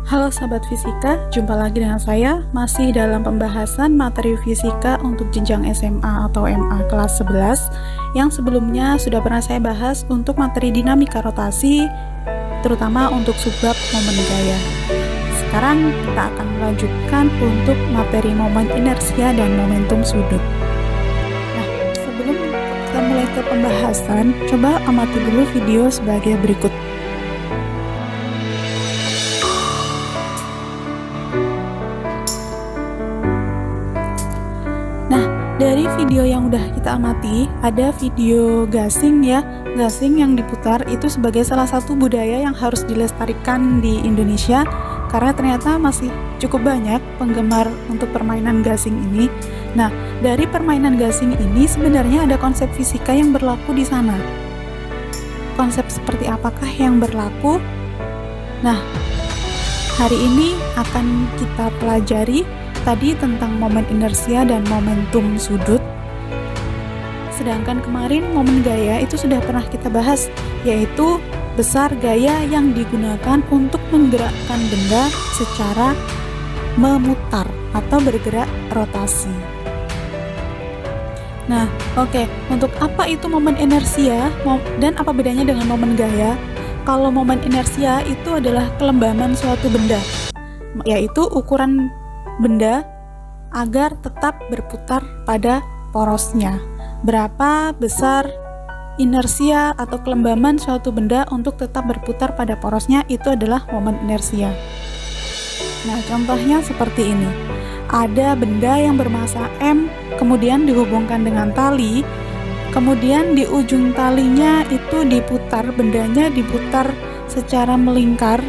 Halo sahabat fisika, jumpa lagi dengan saya masih dalam pembahasan materi fisika untuk jenjang SMA atau MA kelas 11 yang sebelumnya sudah pernah saya bahas untuk materi dinamika rotasi, terutama untuk subbab momen gaya. Sekarang kita akan melanjutkan untuk materi momen inersia dan momentum sudut. Nah, sebelum kita mulai ke pembahasan, coba amati dulu video sebagai berikut. Dari video yang udah kita amati, ada video gasing ya. Gasing yang diputar itu sebagai salah satu budaya yang harus dilestarikan di Indonesia karena ternyata masih cukup banyak penggemar untuk permainan gasing ini. Nah, dari permainan gasing ini sebenarnya ada konsep fisika yang berlaku di sana. Konsep seperti apakah yang berlaku? Nah, hari ini akan kita pelajari tadi tentang momen inersia dan momentum sudut. Sedangkan kemarin momen gaya itu sudah pernah kita bahas, yaitu besar gaya yang digunakan untuk menggerakkan benda secara memutar atau bergerak rotasi. Nah, untuk apa itu momen inersia dan apa bedanya dengan momen gaya? Kalau momen inersia itu adalah kelembaman suatu benda, yaitu ukuran benda agar tetap berputar pada porosnya. Berapa besar inersia atau kelembaman suatu benda untuk tetap berputar pada porosnya, itu adalah momen inersia. Nah, contohnya seperti ini. Ada benda yang bermasa M, kemudian dihubungkan dengan tali, kemudian di ujung talinya itu diputar, bendanya diputar secara melingkar,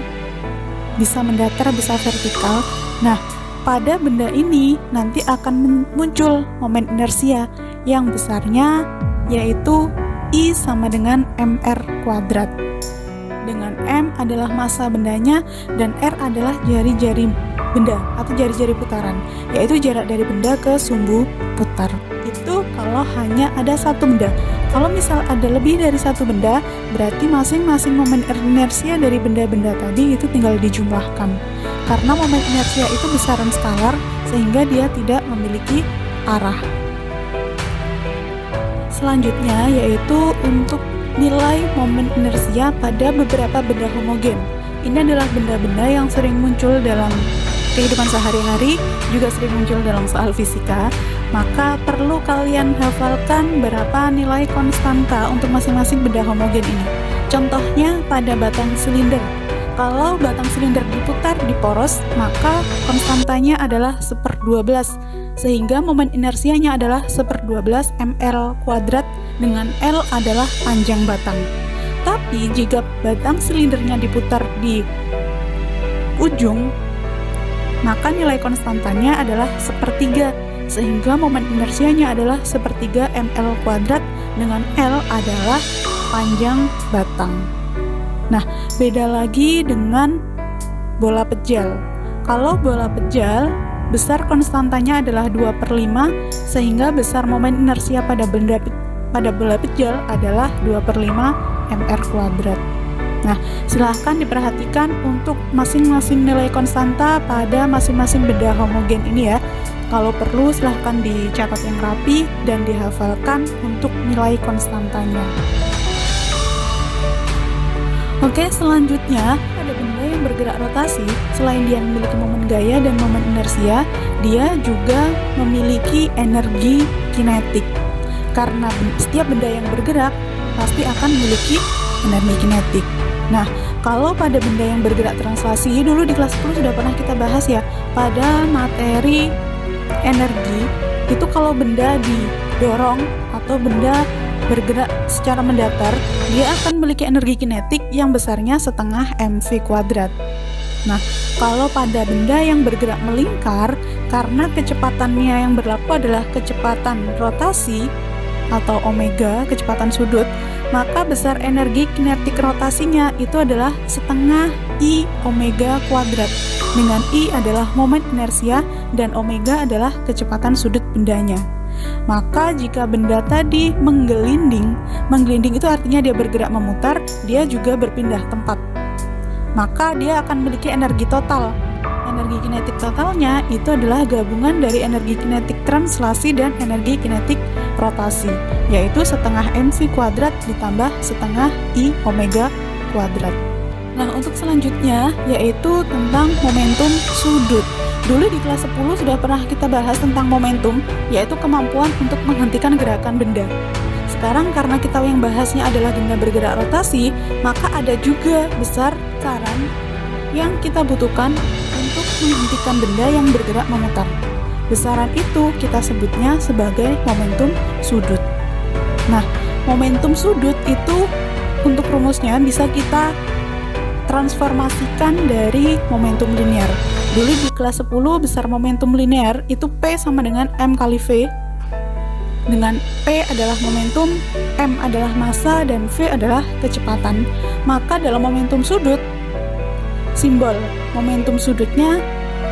bisa mendatar, bisa vertikal. Nah, pada benda ini nanti akan muncul momen inersia yang besarnya yaitu I sama dengan mr kuadrat. Dengan M adalah massa bendanya dan R adalah jari-jari benda atau jari-jari putaran, yaitu jarak dari benda ke sumbu putar. Itu kalau hanya ada satu benda. Kalau misal ada lebih dari satu benda, berarti masing-masing momen inersia dari benda-benda tadi itu tinggal dijumlahkan. Karena momen inersia itu besaran skalar, sehingga dia tidak memiliki arah. Selanjutnya yaitu untuk nilai momen inersia pada beberapa benda homogen. Ini adalah benda-benda yang sering muncul dalam kehidupan sehari-hari, juga sering muncul dalam soal fisika. Maka perlu kalian hafalkan berapa nilai konstanta untuk masing-masing benda homogen ini. Contohnya pada batang silinder. Kalau batang silinder diputar di poros, maka konstantanya adalah 1/12, sehingga momen inersianya adalah 1/12 ml kuadrat dengan L adalah panjang batang. Tapi jika batang silindernya diputar di ujung, maka nilai konstantanya adalah 1/3, sehingga momen inersianya adalah 1/3 ml kuadrat dengan L adalah panjang batang. Nah, beda lagi dengan bola pejal. Kalau bola pejal, besar konstantanya adalah 2/5, sehingga besar momen inersia pada bola pejal adalah 2/5 mr kuadrat. Nah, silahkan diperhatikan untuk masing-masing nilai konstanta pada masing-masing benda homogen ini ya. Kalau perlu silahkan dicatat yang rapi dan dihafalkan untuk nilai konstantanya. Oke, selanjutnya ada benda yang bergerak rotasi. Selain dia memiliki momen gaya dan momen inersia, dia juga memiliki energi kinetik. Karena setiap benda yang bergerak pasti akan memiliki energi kinetik. Nah, kalau pada benda yang bergerak translasi, dulu di kelas 10 sudah pernah kita bahas ya, pada materi energi, itu kalau benda didorong atau benda bergerak secara mendatar, dia akan memiliki energi kinetik yang besarnya setengah mv kuadrat. Nah, kalau pada benda yang bergerak melingkar, karena kecepatannya yang berlaku adalah kecepatan rotasi atau omega, kecepatan sudut, maka besar energi kinetik rotasinya itu adalah setengah I omega kuadrat, dengan I adalah momen inersia dan omega adalah kecepatan sudut bendanya. Maka jika benda tadi menggelinding itu artinya dia bergerak memutar, dia juga berpindah tempat. maka dia akan memiliki energi total. Energi kinetik totalnya itu adalah gabungan dari energi kinetik translasi dan energi kinetik rotasi, yaitu setengah mv kuadrat ditambah setengah I omega kuadrat. Nah, untuk selanjutnya yaitu tentang momentum sudut. Dulu di kelas 10 sudah pernah kita bahas tentang momentum, yaitu kemampuan untuk menghentikan gerakan benda. Sekarang karena kita yang bahasnya adalah benda bergerak rotasi, maka ada juga besaran yang kita butuhkan untuk menghentikan benda yang bergerak memutar. Besaran itu kita sebutnya sebagai momentum sudut. Nah, momentum sudut itu untuk rumusnya bisa kita transformasikan dari momentum linear. Dulu di kelas 10 besar momentum linear itu P sama dengan M kali V, dengan P adalah momentum, M adalah massa, dan V adalah kecepatan. Maka dalam momentum sudut, simbol momentum sudutnya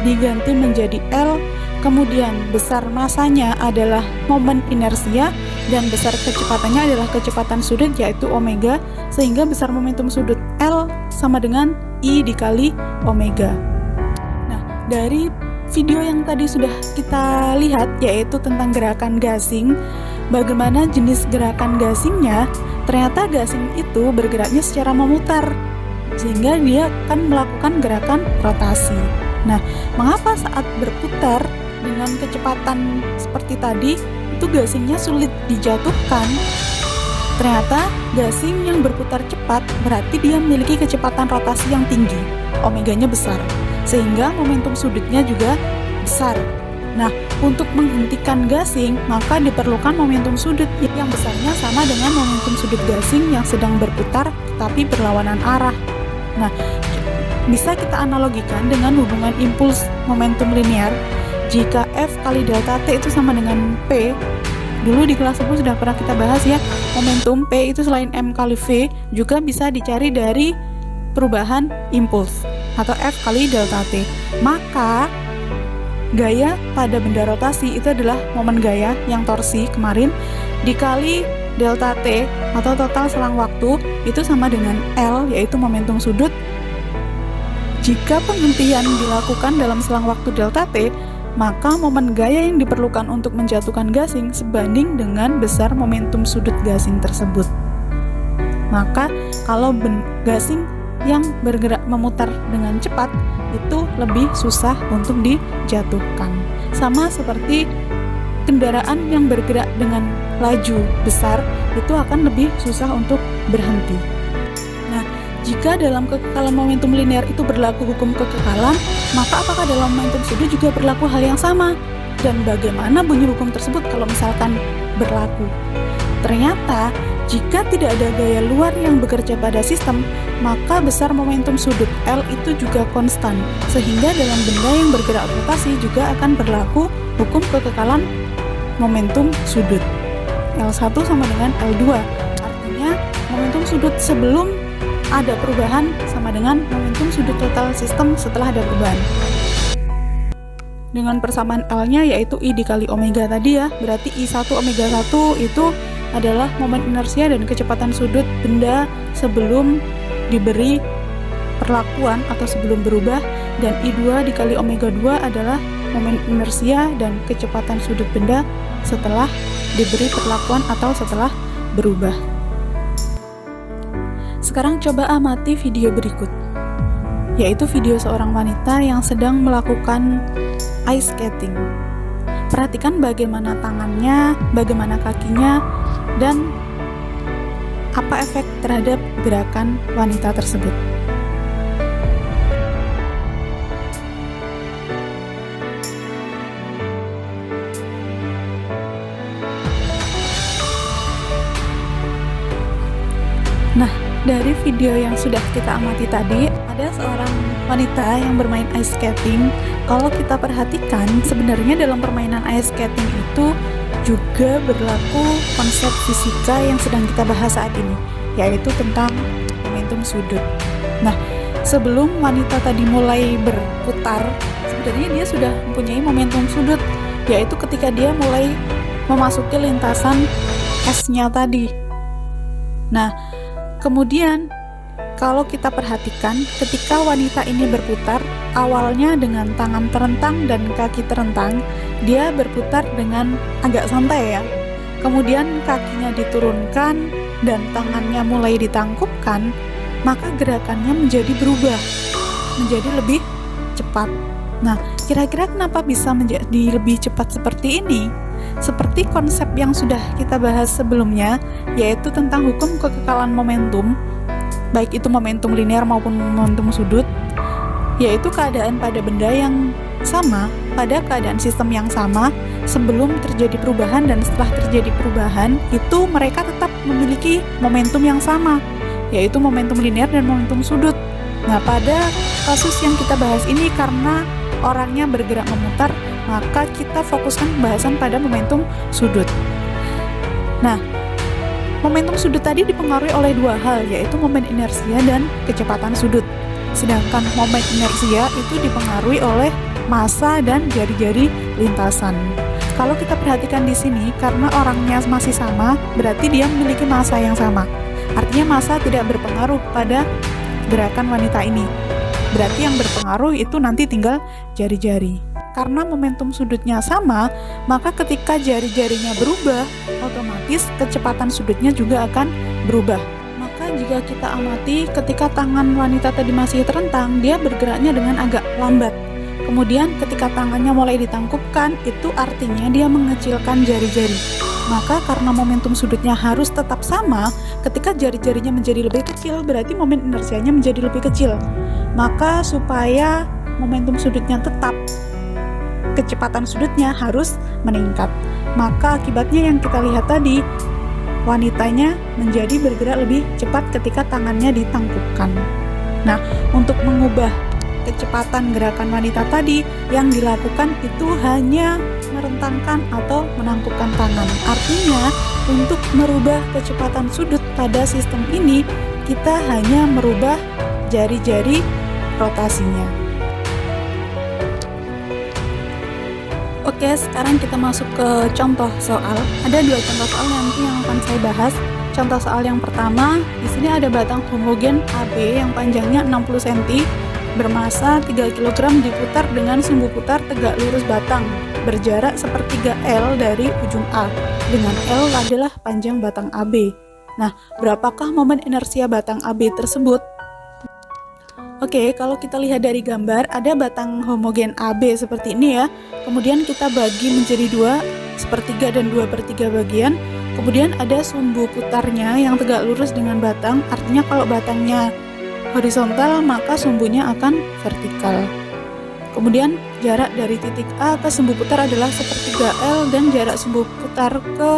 diganti menjadi L, kemudian besar massanya adalah momen inersia, dan besar kecepatannya adalah kecepatan sudut yaitu omega, sehingga besar momentum sudut L sama dengan I dikali omega. Nah, dari video yang tadi sudah kita lihat yaitu tentang gerakan gasing, bagaimana jenis gerakan gasingnya. Ternyata gasing itu bergeraknya secara memutar, sehingga dia akan melakukan gerakan rotasi. Nah, mengapa saat berputar dengan kecepatan seperti tadi itu gasingnya sulit dijatuhkan? Ternyata gasing yang berputar cepat berarti dia memiliki kecepatan rotasi yang tinggi, omeganya besar, sehingga momentum sudutnya juga besar. Nah, untuk menghentikan gasing, maka diperlukan momentum sudut yang besarnya sama dengan momentum sudut gasing yang sedang berputar tetapi berlawanan arah. Nah, bisa kita analogikan dengan hubungan impuls momentum linear. Jika F kali delta T itu sama dengan P, dulu di kelas 10 sudah pernah kita bahas ya, momentum P itu selain M kali V juga bisa dicari dari perubahan impuls atau F kali delta T. Maka gaya pada benda rotasi itu adalah momen gaya yang torsi kemarin dikali delta T atau total selang waktu itu sama dengan L, yaitu momentum sudut. Jika penghentian dilakukan dalam selang waktu delta T, maka momen gaya yang diperlukan untuk menjatuhkan gasing sebanding dengan besar momentum sudut gasing tersebut. Maka kalau gasing yang bergerak memutar dengan cepat itu lebih susah untuk dijatuhkan. Sama seperti kendaraan yang bergerak dengan laju besar itu akan lebih susah untuk berhenti. Nah, jika dalam kekekalan momentum linear itu berlaku hukum kekekalan, maka apakah dalam momentum sudut juga berlaku hal yang sama? Dan bagaimana bunyi hukum tersebut kalau misalkan berlaku? Ternyata, jika tidak ada gaya luar yang bekerja pada sistem, maka besar momentum sudut L itu juga konstan, sehingga dalam benda yang bergerak rotasi juga akan berlaku hukum kekekalan momentum sudut. L1 sama dengan L2, artinya momentum sudut sebelum ada perubahan sama dengan momentum sudut total sistem setelah ada perubahan. Dengan persamaan L-nya yaitu I dikali omega tadi ya, berarti I1 omega 1 itu adalah momen inersia dan kecepatan sudut benda sebelum diberi perlakuan atau sebelum berubah, dan I2 dikali omega 2 adalah momen inersia dan kecepatan sudut benda setelah diberi perlakuan atau setelah berubah. Sekarang coba amati video berikut, yaitu video seorang wanita yang sedang melakukan ice skating. Perhatikan bagaimana tangannya, bagaimana kakinya, dan apa efek terhadap gerakan wanita tersebut. Nah, dari video yang sudah kita amati tadi, ada seorang wanita yang bermain ice skating. Kalau kita perhatikan, sebenarnya dalam permainan ice skating itu juga berlaku konsep fisika yang sedang kita bahas saat ini, yaitu tentang momentum sudut. Nah, sebelum wanita tadi mulai berputar, sebenarnya dia sudah mempunyai momentum sudut, yaitu ketika dia mulai memasuki lintasan S-nya tadi. Nah, kemudian kalau kita perhatikan, ketika wanita ini berputar, awalnya dengan tangan terentang dan kaki terentang, dia berputar dengan agak santai ya. Kemudian kakinya diturunkan dan tangannya mulai ditangkupkan, maka gerakannya menjadi berubah, menjadi lebih cepat. Nah, kira-kira kenapa bisa menjadi lebih cepat seperti ini? Seperti konsep yang sudah kita bahas sebelumnya, yaitu tentang hukum kekekalan momentum, baik itu momentum linear maupun momentum sudut, yaitu keadaan pada benda yang sama, pada keadaan sistem yang sama, sebelum terjadi perubahan dan setelah terjadi perubahan, itu mereka tetap memiliki momentum yang sama, yaitu momentum linear dan momentum sudut. Nah, pada kasus yang kita bahas ini karena orangnya bergerak memutar, maka kita fokuskan pembahasan pada momentum sudut. Nah, momentum sudut tadi dipengaruhi oleh dua hal, yaitu momen inersia dan kecepatan sudut. Sedangkan momen inersia itu dipengaruhi oleh massa dan jari-jari lintasan. Kalau kita perhatikan di sini, karena orangnya masih sama, berarti dia memiliki massa yang sama. Artinya massa tidak berpengaruh pada gerakan wanita ini. Berarti yang berpengaruh itu nanti tinggal jari-jari. Karena momentum sudutnya sama, maka ketika jari-jarinya berubah, otomatis kecepatan sudutnya juga akan berubah. Maka jika kita amati ketika tangan wanita tadi masih terentang, dia bergeraknya dengan agak lambat. Kemudian ketika tangannya mulai ditangkupkan, itu artinya dia mengecilkan jari-jari. Maka karena momentum sudutnya harus tetap sama, ketika jari-jarinya menjadi lebih kecil, berarti momen inersianya menjadi lebih kecil. Maka supaya momentum sudutnya tetap, kecepatan sudutnya harus meningkat. Maka akibatnya yang kita lihat tadi, wanitanya menjadi bergerak lebih cepat ketika tangannya ditangkupkan. Nah, untuk mengubah kecepatan gerakan wanita tadi, yang dilakukan itu hanya merentangkan atau menangkupkan tangan. Artinya, untuk merubah kecepatan sudut pada sistem ini, kita hanya merubah jari-jari rotasinya. Oke, sekarang kita masuk ke contoh soal. Ada dua contoh soal nanti yang akan saya bahas. Contoh soal yang pertama, di sini ada batang homogen AB yang panjangnya 60 cm, bermassa 3 kg diputar dengan sumbu putar tegak lurus batang, berjarak sepertiga L dari ujung A, dengan L adalah panjang batang AB. Nah, berapakah momen inersia batang AB tersebut? Oke, kalau kita lihat dari gambar, ada batang homogen AB seperti ini ya. Kemudian kita bagi menjadi 2/3 dan 2/3 bagian. Kemudian ada sumbu putarnya yang tegak lurus dengan batang. Artinya kalau batangnya horizontal, maka sumbunya akan vertikal. Kemudian jarak dari titik A ke sumbu putar adalah 1/3 L dan jarak sumbu putar ke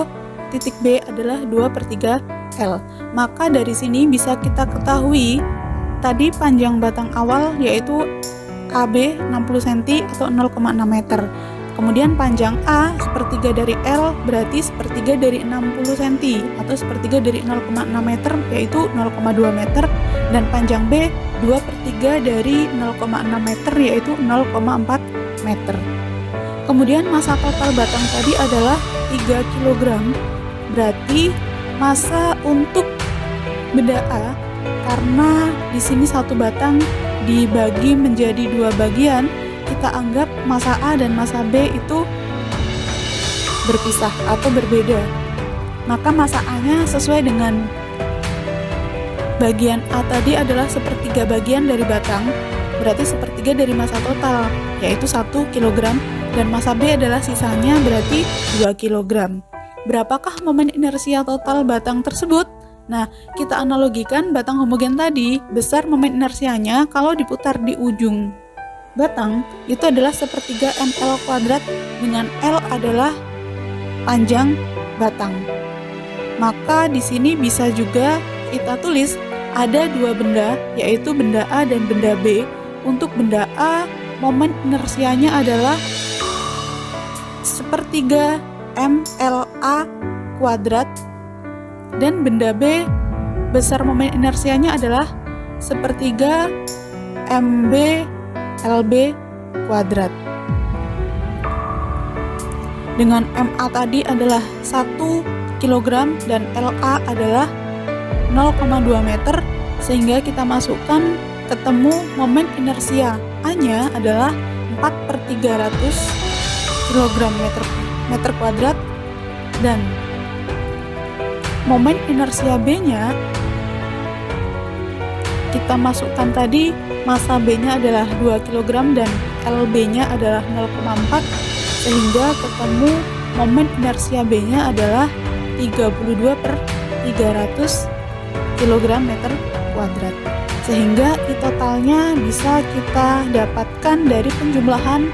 titik B adalah 2/3 L. Maka dari sini bisa kita ketahui tadi panjang batang awal yaitu AB 60 cm atau 0,6 meter. Kemudian panjang A 1/3 dari L berarti 1/3 dari 60 cm atau 1/3 dari 0,6 meter yaitu 0,2 meter. Dan panjang B 2/3 dari 0,6 meter yaitu 0,4 meter. Kemudian massa total batang tadi adalah 3 kg. Berarti massa untuk benda A, karena di sini satu batang dibagi menjadi 2 bagian, kita anggap massa A dan massa B itu berpisah atau berbeda. Maka massa A-nya sesuai dengan bagian A tadi adalah 1/3 bagian dari batang, berarti 1/3 dari massa total, yaitu 1 kg, dan massa B adalah sisanya berarti 2 kg. Berapakah momen inersia total batang tersebut? Nah, kita analogikan batang homogen tadi, besar momen inersianya kalau diputar di ujung batang, itu adalah 1/3 mL² dengan L adalah panjang batang. Maka di sini bisa juga kita tulis ada dua benda, yaitu benda A dan benda B. Untuk benda A, momen inersianya adalah 1/3 mLA², dan benda B, besar momen inersianya adalah 1/3 mB/LB². Dengan MA tadi adalah 1 kg dan LA adalah 0,2 meter, sehingga kita masukkan ketemu momen inersia. A-nya adalah 4/300 kg meter kuadrat, dan momen inersia B-nya kita masukkan tadi, massa B-nya adalah 2 kg dan LB-nya adalah 0,4, sehingga ketemu momen inersia B-nya adalah 32/300 kg meter kuadrat. Sehingga totalnya bisa kita dapatkan dari penjumlahan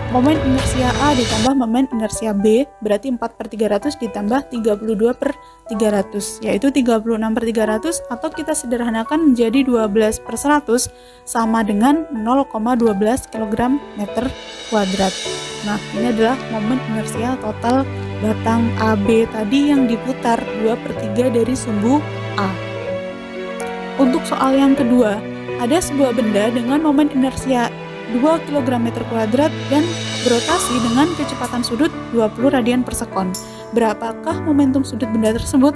momen inersia A ditambah momen inersia B, berarti 4/300 ditambah 32/300, yaitu 36/300, atau kita sederhanakan menjadi 12/100 sama dengan 0,12 kg meter kuadrat. Nah, ini adalah momen inersia total batang AB tadi yang diputar 2/3 dari sumbu A. Untuk soal yang kedua, ada sebuah benda dengan momen inersia 2 kg meter kuadrat dan berotasi dengan kecepatan sudut 20 radian per sekon. Berapakah momentum sudut benda tersebut?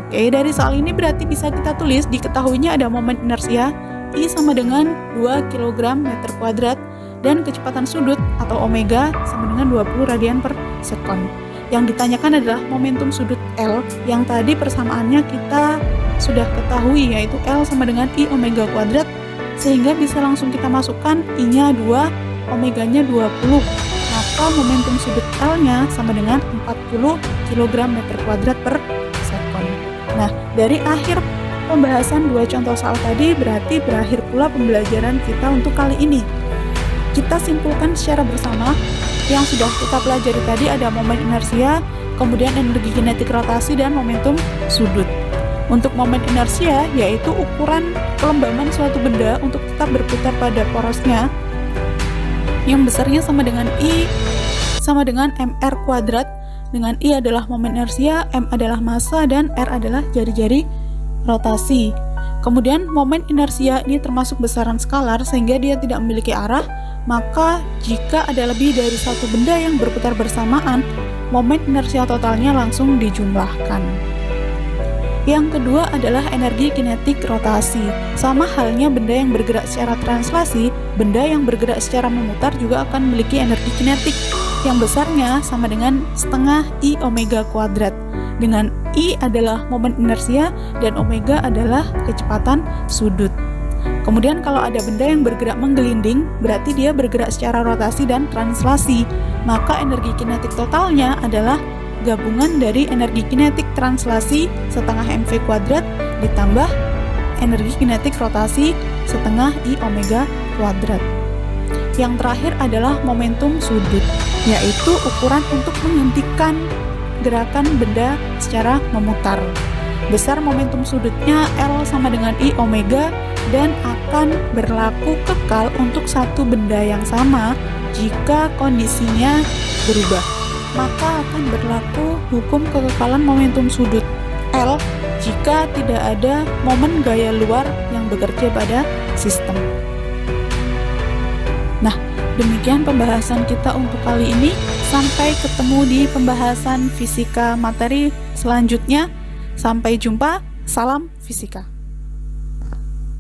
Oke, dari soal ini berarti bisa kita tulis, diketahuinya ada momen inersia I sama dengan 2 kg meter kuadrat dan kecepatan sudut atau omega sama dengan 20 radian per sekon. Yang ditanyakan adalah momentum sudut L yang tadi persamaannya kita sudah ketahui, yaitu L sama dengan I omega kuadrat, sehingga bisa langsung kita masukkan I-nya 2, omeganya 20. Maka momentum sudut L-nya sama dengan 40 kg meter kuadrat per sekon. Nah, dari akhir pembahasan dua contoh soal tadi berarti berakhir pula pembelajaran kita untuk kali ini. Kita simpulkan secara bersama. Yang sudah kita pelajari tadi ada momen inersia, kemudian energi kinetik rotasi, dan momentum sudut. Untuk momen inersia, yaitu ukuran kelembaban suatu benda untuk tetap berputar pada porosnya, yang besarnya sama dengan I sama dengan mr kuadrat, dengan I adalah momen inersia, m adalah massa, dan r adalah jari-jari rotasi. Kemudian momen inersia ini termasuk besaran skalar sehingga dia tidak memiliki arah, maka jika ada lebih dari satu benda yang berputar bersamaan, momen inersia totalnya langsung dijumlahkan. Yang kedua adalah energi kinetik rotasi. Sama halnya benda yang bergerak secara translasi, benda yang bergerak secara memutar juga akan memiliki energi kinetik yang besarnya sama dengan setengah I omega kuadrat, dengan I adalah momen inersia dan omega adalah kecepatan sudut. Kemudian kalau ada benda yang bergerak menggelinding, berarti dia bergerak secara rotasi dan translasi, maka energi kinetik totalnya adalah gabungan dari energi kinetik translasi setengah mv kuadrat ditambah energi kinetik rotasi setengah I omega kuadrat. Yang terakhir adalah momentum sudut, yaitu ukuran untuk menghentikan gerakan benda secara memutar. Besar momentum sudutnya L sama dengan I omega dan akan berlaku kekal untuk satu benda yang sama jika kondisinya berubah. Maka akan berlaku hukum kekekalan momentum sudut L jika tidak ada momen gaya luar yang bekerja pada sistem. Nah, demikian pembahasan kita untuk kali ini. Sampai ketemu di pembahasan fisika materi selanjutnya. Sampai jumpa. Salam fisika.